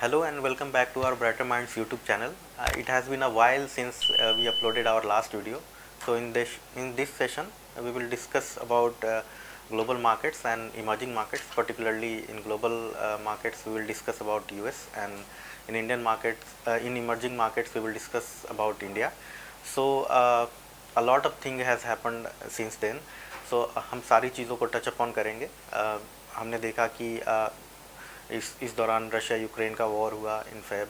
Hello and welcome back to our Brighter Minds YouTube channel. It has been a while since we uploaded our last video. So in this session we will discuss about global markets and emerging markets. Particularly in global markets we will discuss about US, and in Indian markets, in emerging markets we will discuss about India. So a lot of thing has happened since then. So हम सारी चीज़ों को touch upon करेंगे. हमने देखा कि इस दौरान रशिया यूक्रेन का वॉर हुआ इन फेब,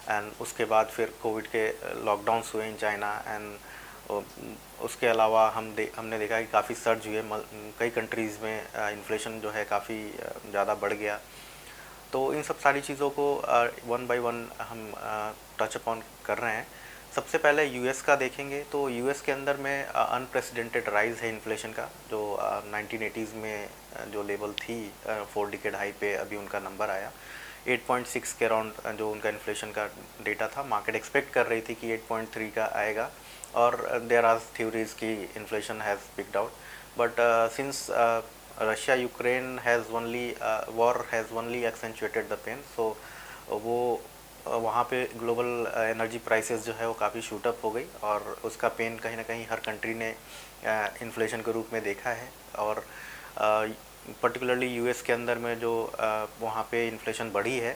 एंड उसके बाद फिर कोविड के लॉकडाउन्स हुए इन चाइना, एंड उसके अलावा हमने देखा कि काफ़ी सर्ज हुए कई कंट्रीज़ में. इन्फ्लेशन जो है काफ़ी ज़्यादा बढ़ गया. तो इन सब सारी चीज़ों को वन बाय वन हम टच अपॉन कर रहे हैं. सबसे पहले यूएस का देखेंगे तो यूएस के अंदर में अनप्रेसिडेंटेड राइज है इन्फ्लेशन का, जो 1980s में जो लेवल थी 4 डिकेड हाई पे अभी उनका नंबर आया 8.6 के अराउंड. जो उनका इन्फ्लेशन का डेटा था, मार्केट एक्सपेक्ट कर रही थी कि 8.3 का आएगा, और देयर आर थ्योरीज की inflation has peaked out. But since Russia Ukraine has only war has only accentuated the pain, so वो वहाँ पे ग्लोबल एनर्जी प्राइसेस जो है वो काफ़ी शूटअप हो गई, और उसका पेन कहीं ना कहीं हर कंट्री ने इन्फ्लेशन के रूप में देखा है. और पर्टिकुलरली यूएस के अंदर में जो वहाँ पे इन्फ्लेशन बढ़ी है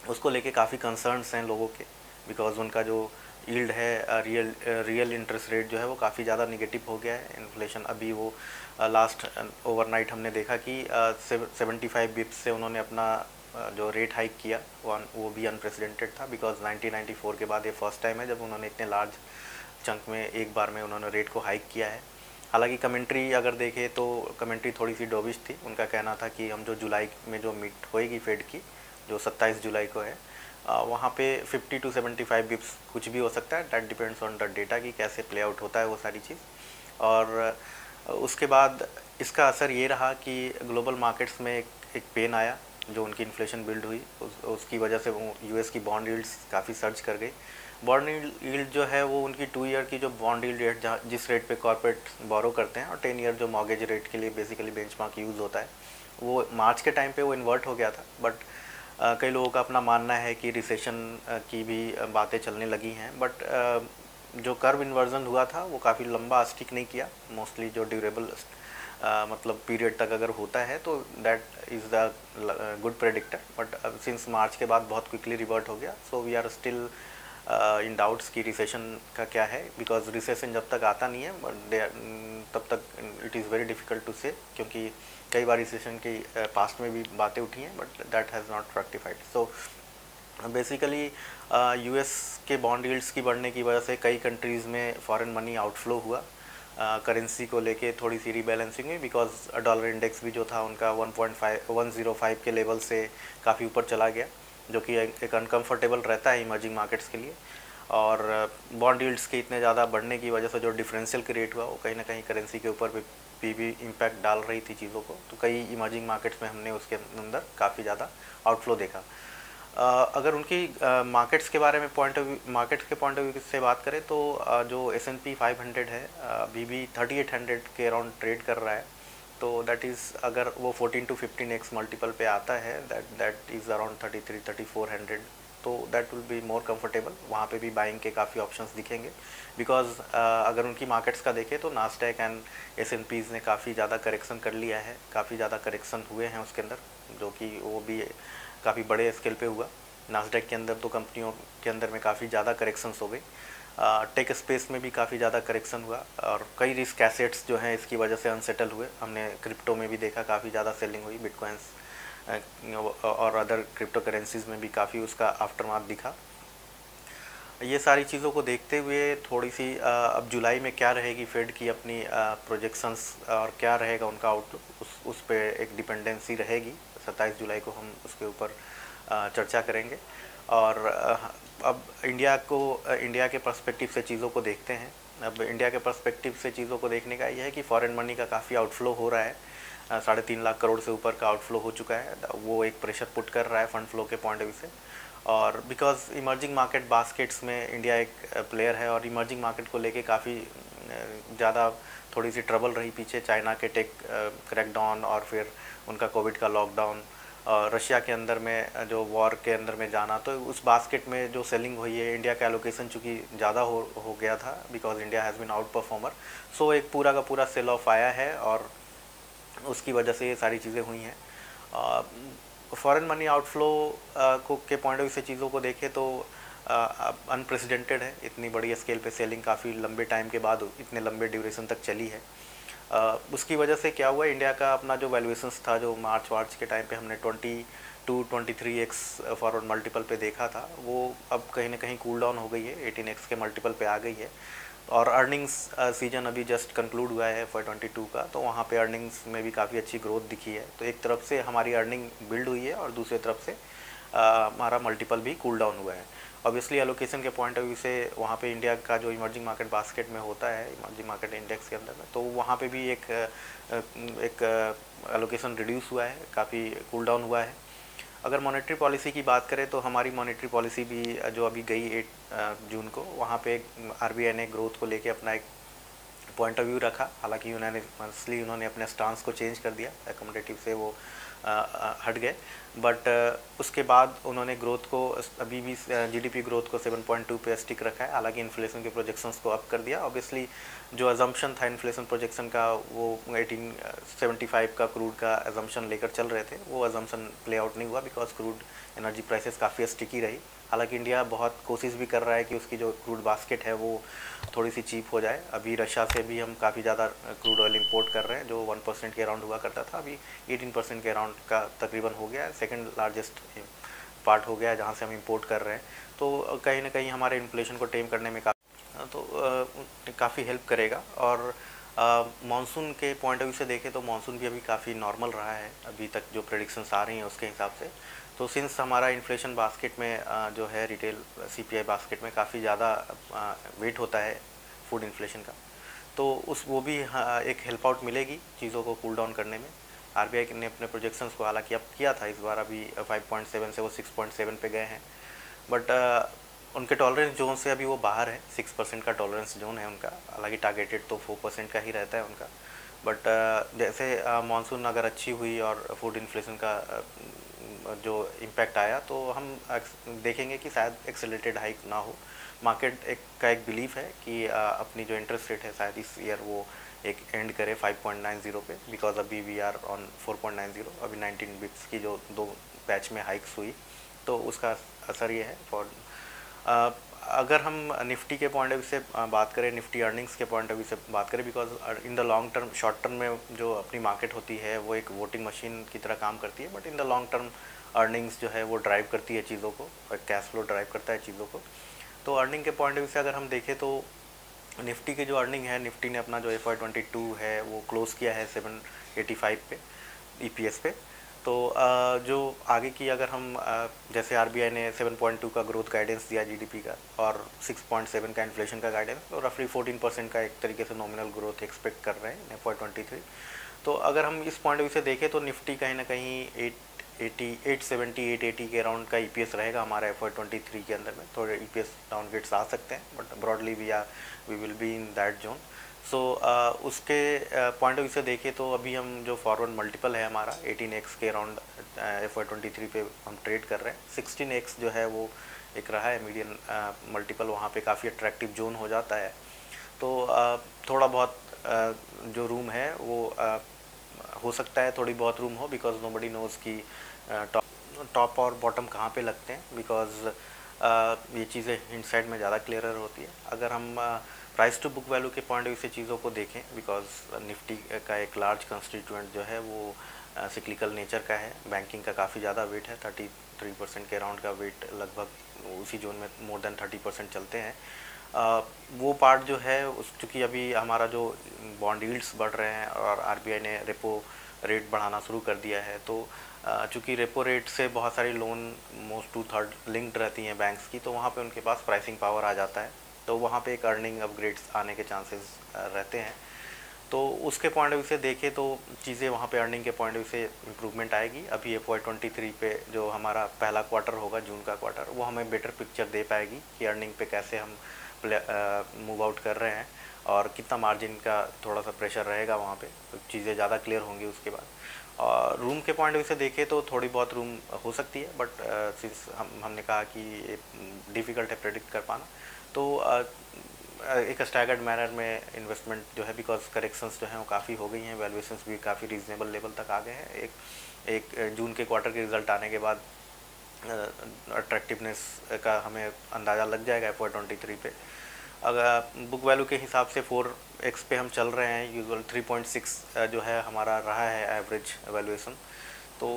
उसको लेके काफ़ी कंसर्न्स हैं लोगों के, बिकॉज उनका जो यील्ड है रियल इंटरेस्ट रेट जो है वो काफ़ी ज़्यादा निगेटिव हो गया है. इन्फ्लेशन अभी वो लास्ट ओवरनाइट हमने देखा कि 75 बिप्स से उन्होंने अपना जो रेट हाइक किया वो भी अनप्रेसिडेंटेड था, बिकॉज 1994 के बाद ये फर्स्ट टाइम है जब उन्होंने इतने लार्ज चंक में एक बार में उन्होंने रेट को हाइक किया है. हालांकि कमेंट्री अगर देखें तो कमेंट्री थोड़ी सी डोविश थी. उनका कहना था कि हम जो जुलाई में जो मीट होएगी फेड की, जो 27 जुलाई को है, वहाँ पे 50 to 75 बिप्स कुछ भी हो सकता है. That depends on the data कि कैसे प्ले आउट होता है वो सारी चीज़. और उसके बाद इसका असर ये रहा कि ग्लोबल मार्केट्स में एक पेन आया. जो उनकी इन्फ्लेशन बिल्ड हुई उसकी वजह से वो यूएस की बॉन्ड यील्ड्स काफ़ी सर्च कर गई. बॉन्ड यील्ड जो है वो उनकी 2 ईयर की जो बॉन्ड यील्ड रेट जिस रेट पे कॉर्पोरेट बोरो करते हैं, और 10 ईयर जो मॉर्गेज रेट के लिए बेसिकली बेंचमार्क यूज़ होता है, वो मार्च के टाइम पे वो इन्वर्ट हो गया था. बट कई लोगों का अपना मानना है कि रिसेशन की भी बातें चलने लगी हैं. बट जो कर्व इन्वर्जन हुआ था वो काफ़ी लंबा स्टिक नहीं किया. मोस्टली जो ड्यूरेबल मतलब पीरियड तक अगर होता है तो that is the good predictor. But since March के बाद बहुत क्विकली रिवर्ट हो गया. So we are still in doubts कि रिसेशन का क्या है, बिकॉज रिसेशन जब तक आता नहीं है तब तक it is very difficult to say, क्योंकि कई बार रिसेशन की पास्ट में भी बातें उठी हैं, but that has not rectified. So basically US के बॉन्ड यील्ड्स की बढ़ने की वजह से कई कंट्रीज़ में फॉरेन मनी आउटफ्लो हुआ. करेंसी को लेके थोड़ी सी रीबैलेंसिंग हुई, बिकॉज डॉलर इंडेक्स भी जो था उनका 1.105 के लेवल से काफ़ी ऊपर चला गया, जो कि एक अनकम्फर्टेबल रहता है इमर्जिंग मार्केट्स के लिए. और बॉन्ड यील्ड्स के इतने ज़्यादा बढ़ने की वजह से जो डिफरेंशियल क्रिएट हुआ वो कहीं ना कहीं करेंसी के ऊपर भी इम्पैक्ट डाल रही थी चीज़ों को. तो कई इमर्जिंग मार्केट्स में हमने उसके अंदर काफ़ी ज़्यादा आउटफ्लो देखा. अगर उनकी मार्केट्स के बारे में मार्केट्स के पॉइंट ऑफ व्यू से बात करें तो जो S&P 500 है अभी भी 3800 के अराउंड ट्रेड कर रहा है. तो दैट इज़ अगर वो 14 to 15x मल्टीपल पे आता है, दैट इज़ अराउंड 3400, तो that will be more comfortable. वहाँ पे भी बाइंग के काफ़ी ऑप्शंस दिखेंगे, बिकॉज अगर उनकी मार्केट्स का देखें तो नास्डैक एंड S&Ps ने काफ़ी ज़्यादा करेक्शन कर लिया है. काफ़ी ज़्यादा करेक्शन हुए हैं उसके अंदर, जो कि वो भी काफ़ी बड़े स्केल पे हुआ. नास्डैक के अंदर तो कंपनियों के अंदर में काफ़ी ज़्यादा करेक्शंस हो गई. टेक स्पेस में भी काफ़ी ज़्यादा करेक्शन हुआ, और कई रिस्क एसेट्स जो हैं इसकी वजह से अनसेटल हुए. हमने क्रिप्टो में भी देखा काफ़ी ज़्यादा सेलिंग हुई, बिटकॉइंस और अदर क्रिप्टो करेंसीज़ में भी काफ़ी उसका आफ्टरमार्क दिखा. ये सारी चीज़ों को देखते हुए थोड़ी सी अब जुलाई में क्या रहेगी फेड की अपनी प्रोजेक्शंस, और क्या रहेगा उनका आउटलुक, उस पर एक डिपेंडेंसी रहेगी. 27 जुलाई को हम उसके ऊपर चर्चा करेंगे. और अब इंडिया के पर्सपेक्टिव से चीज़ों को देखते हैं. अब इंडिया के पर्सपेक्टिव से चीज़ों को देखने का ये है कि फॉरेन मनी का काफ़ी आउटफ्लो हो रहा है. 3.5 लाख करोड़ से ऊपर का आउटफ्लो हो चुका है. वो एक प्रेशर पुट कर रहा है फंड फ्लो के पॉइंट ऑफ व्यू से. और बिकॉज इमर्जिंग मार्केट बास्केट्स में इंडिया एक प्लेयर है, और इमर्जिंग मार्केट को लेके काफ़ी ज़्यादा थोड़ी सी ट्रबल रही पीछे. चाइना के टेक क्रैकडाउन, और फिर उनका कोविड का लॉकडाउन, रशिया के अंदर में जो वॉर के अंदर में जाना, तो उस बास्केट में जो सेलिंग हुई है, इंडिया का एलोकेशन चूँकि ज़्यादा हो गया था because India has been outperformer. So एक पूरा का पूरा सेल ऑफ आया है और उसकी वजह से ये सारी चीज़ें हुई हैं। फॉरेन मनी आउटफ्लो को के पॉइंट ऑफ व्यू से चीज़ों को देखें तो अनप्रेसिडेंटेड है। इतनी बड़ी स्केल पे सेलिंग काफ़ी लंबे टाइम के बाद इतने लंबे ड्यूरेशन तक चली है। उसकी वजह से क्या हुआ, इंडिया का अपना जो वैल्यूएशंस था, जो मार्च के टाइम पे हमने 22-23x फॉरवर्ड मल्टीपल पे देखा था, वो अब कहीं ना कहीं कूल डाउन हो गई है, 18x के मल्टीपल पे आ गई है। और अर्निंग्स सीजन अभी जस्ट कंक्लूड हुआ है FY22 का, तो वहाँ पे अर्निंग्स में भी काफ़ी अच्छी ग्रोथ दिखी है। तो एक तरफ से हमारी अर्निंग बिल्ड हुई है और दूसरी तरफ से हमारा मल्टीपल भी कूल डाउन हुआ है। ऑब्वियसली एलोकेशन के पॉइंट ऑफ व्यू से वहाँ पे इंडिया का जो इमर्जिंग मार्केट बास्केट में होता है, इमर्जिंग मार्केट इंडेक्स के अंदर में, तो वहाँ पे भी एक एलोकेशन रिड्यूस हुआ है, काफ़ी कूल डाउन हुआ है। अगर मॉनेटरी पॉलिसी की बात करें तो हमारी मॉनेटरी पॉलिसी भी जो अभी गई 8 जून को, वहाँ पे RBI ने ग्रोथ को लेके अपना एक पॉइंट ऑफ व्यू रखा। हालांकि उन्होंने अपने स्टांस को चेंज कर दिया, अकोमोडेटिव से वो हट गए, बट उसके बाद उन्होंने ग्रोथ को अभी भी GDP ग्रोथ को 7.2 पे स्टिक रखा है। हालांकि इन्फ्लेशन के प्रोजेक्शंस को अप कर दिया। ऑब्वियसली जो अजम्पशन था इन्फ्लेशन प्रोजेक्शन का, वो 1875 का क्रूड का अजम्पशन लेकर चल रहे थे, वो अजम्पशन प्ले आउट नहीं हुआ बिकॉज क्रूड एनर्जी प्राइसेस काफ़ी स्टिकी रही। हालांकि इंडिया बहुत कोशिश भी कर रहा है कि उसकी जो क्रूड बास्केट है वो थोड़ी सी चीप हो जाए। अभी रशिया से भी हम काफ़ी ज़्यादा क्रूड ऑयल इंपोर्ट कर रहे हैं, जो 1% के अराउंड हुआ करता था, अभी 18% के अराउंड का तकरीबन हो गया है। सेकंड लार्जेस्ट पार्ट हो गया है जहाँ से हम इंपोर्ट कर रहे हैं। तो कहीं ना कहीं हमारे इन्फ्लेशन को टेम करने में काफ़ी हेल्प करेगा। और मानसून के पॉइंट ऑफ व्यू से देखें तो मानसून भी अभी काफ़ी नॉर्मल रहा है अभी तक, जो प्रेडिक्शंस आ रही हैं उसके हिसाब से। तो सिंस हमारा इन्फ्लेशन बास्केट में जो है रिटेल CPI बास्केट में काफ़ी ज़्यादा वेट होता है फूड इन्फ्लेशन का, तो वो भी एक हेल्प आउट मिलेगी चीज़ों को कूल डाउन करने में। RBI ने अपने प्रोजेक्शंस को हालांकि अब किया था, इस बार अभी 5.7 से वो 6.7 पे गए हैं, बट उनके टॉलरेंस जोन से अभी वो बाहर है। 6% का टॉलरेंस जोन है उनका, हालांकि टारगेटेड तो 4% का ही रहता है उनका। बट जैसे मानसून अगर अच्छी हुई और फूड इन्फ्लेशन का जो इम्पैक्ट आया, तो हम देखेंगे कि शायद एक्सेलरेटेड हाइक ना हो। मार्केट का एक बिलीफ है कि अपनी जो इंटरेस्ट रेट है शायद इस ईयर वो एक एंड करे 5.90 पे, बिकॉज अभी वी आर ऑन 4.90। अभी 19 बिप्स की जो 2 बैच में हाइक्स हुई, तो उसका असर ये है। अगर हम निफ्टी के पॉइंट ऑफ व्यू से बात करें, निफ्टी अर्निंग्स के पॉइंट ऑफ व्यू से बात करें, because in the long term, short term में जो अपनी मार्केट होती है वो एक वोटिंग मशीन की तरह काम करती है, but in the long term earnings जो है वो ड्राइव करती है चीज़ों को, और कैश फ्लो ड्राइव करता है चीज़ों को। तो अर्निंग के पॉइंट ऑफ व्यू से अगर हम देखें तो निफ्टी की जो अर्निंग है, निफ्टी ने अपना जो FY22 है वो क्लोज़ किया है 785 पे EPS पे। तो जो आगे की अगर हम जैसे RBI ने 7.2 का ग्रोथ गाइडेंस दिया GDP का और 6.7 का इन्फ्लेशन का गाइडेंस, तो रफली 14% का एक तरीके से नॉमिनल ग्रोथ एक्सपेक्ट कर रहे हैं FY23। तो अगर हम इस पॉइंट ऑफ व्यू से देखें तो निफ्टी कहीं ना कहीं 870-880 के अराउंड का EPS रहेगा हमारा FY23 के अंदर में। थोड़े EPS डाउनग्रेड्स आ सकते हैं, but broadly we will be in that zone. So उसके पॉइंट ऑफ व्यू से देखें तो अभी हम जो फॉरवर्ड मल्टीपल है हमारा 18x के अराउंड FY23 पे हम ट्रेड कर रहे हैं। 16x जो है वो एक रहा है मीडियन मल्टीपल, वहाँ पे काफ़ी अट्रैक्टिव जोन हो जाता है। तो थोड़ा बहुत जो रूम है वो हो सकता है, थोड़ी बहुत रूम हो, बिकॉज नोबडी नोज़ कि टॉप और बॉटम कहाँ पे लगते हैं, बिकॉज ये चीज़ें इनसाइड में ज़्यादा क्लियरर होती है। अगर हम प्राइस टू बुक वैल्यू के पॉइंट ऑफ व्यू से चीज़ों को देखें, बिकॉज निफ्टी का एक लार्ज कंस्टिट्यूएंट जो है वो सिक्लिकल नेचर का है, बैंकिंग का काफ़ी ज़्यादा वेट है, 33% के अराउंड का वेट, लगभग उसी जोन में मोर देन 30% चलते हैं। वो पार्ट जो है चूँकि अभी हमारा जो बॉन्ड यील्ड्स बढ़ रहे हैं और RBI ने रेपो रेट बढ़ाना शुरू कर दिया है, तो चूँकि रेपो रेट से बहुत सारी लोन मोस्ट 2/3 लिंक्ड रहती हैं बैंक्स की, तो वहाँ पे उनके पास प्राइसिंग पावर आ जाता है, तो वहाँ पे एक अर्निंग अपग्रेड्स आने के चांसेस रहते हैं। तो उसके पॉइंट ऑफ व्यू से देखें तो चीज़ें वहाँ पे अर्निंग के पॉइंट ऑफ व्यू से इम्प्रूवमेंट आएगी। अभी FY23 पे जो हमारा पहला क्वार्टर होगा, जून का क्वार्टर, वो हमें बेटर पिक्चर दे पाएगी कि अर्निंग पे कैसे हम मूव आउट कर रहे हैं और कितना मार्जिन का थोड़ा सा प्रेशर रहेगा वहाँ पे, तो चीज़ें ज़्यादा क्लियर होंगी उसके बाद। और रूम के पॉइंट ऑफ व्यू से देखें तो थोड़ी बहुत रूम हो सकती है, बट सिंस हमने कहा कि ये डिफ़िकल्ट है प्रेडिक्ट कर पाना, तो एक स्टैगर्ड मैनर में इन्वेस्टमेंट जो है, बिकॉज करेक्शंस जो हैं वो काफ़ी हो गई हैं, वैल्यूएशंस भी काफ़ी रीजनेबल लेवल तक आ गए हैं। एक जून के क्वार्टर के रिज़ल्ट आने के बाद अट्रैक्टिवनेस का हमें अंदाज़ा लग जाएगा FY23 पे। अगर बुक वैल्यू के हिसाब से 4x पे हम चल रहे हैं, यूजुअल 3.6 जो है हमारा रहा है एवरेज वैल्यूएशन, तो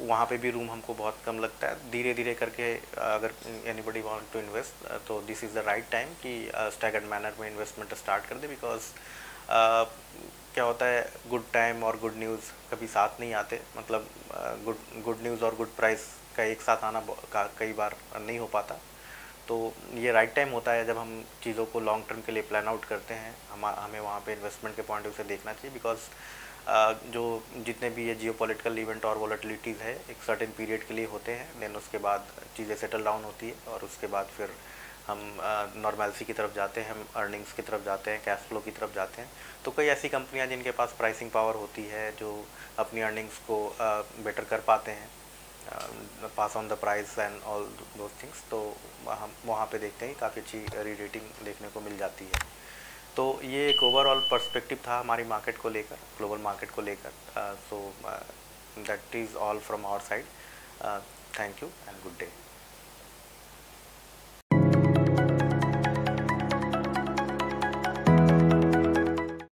वहाँ पे भी रूम हमको बहुत कम लगता है। धीरे धीरे करके अगर एनीबडी वांट टू इन्वेस्ट, तो this is the right time कि स्टैगर्ड मैनर में इन्वेस्टमेंट स्टार्ट कर दे, बिकॉज क्या होता है, गुड टाइम और गुड न्यूज़ कभी साथ नहीं आते, मतलब गुड न्यूज़ और गुड प्राइस का एक साथ आना कई बार नहीं हो पाता। तो ये राइट टाइम होता है जब हम चीज़ों को लॉन्ग टर्म के लिए प्लान आउट करते हैं। हमें वहाँ पे इन्वेस्टमेंट के पॉइंट ऑफ व्यू से देखना चाहिए, बिकॉज जो जितने भी ये जियोपॉलिटिकल इवेंट और वॉलेटिलिटीज़ है एक सर्टेन पीरियड के लिए होते हैं, देन उसके बाद चीज़ें सेटल डाउन होती है और उसके बाद फिर हम नॉर्मैलिटी की तरफ जाते हैं, हम अर्निंग्स की तरफ जाते हैं, कैश फ्लो की तरफ जाते हैं। तो कई ऐसी कंपनियां जिनके पास प्राइसिंग पावर होती है, जो अपनी अर्निंग्स को बेटर कर पाते हैं, pass on the price and all those things, तो हम वहाँ पे देखते हैं काफ़ी अच्छी रीरेटिंग देखने को मिल जाती है। तो ये एक ओवरऑल पर्सपेक्टिव था हमारी मार्केट को लेकर, ग्लोबल मार्केट को लेकर। So that is all from our side. Thank you and good day.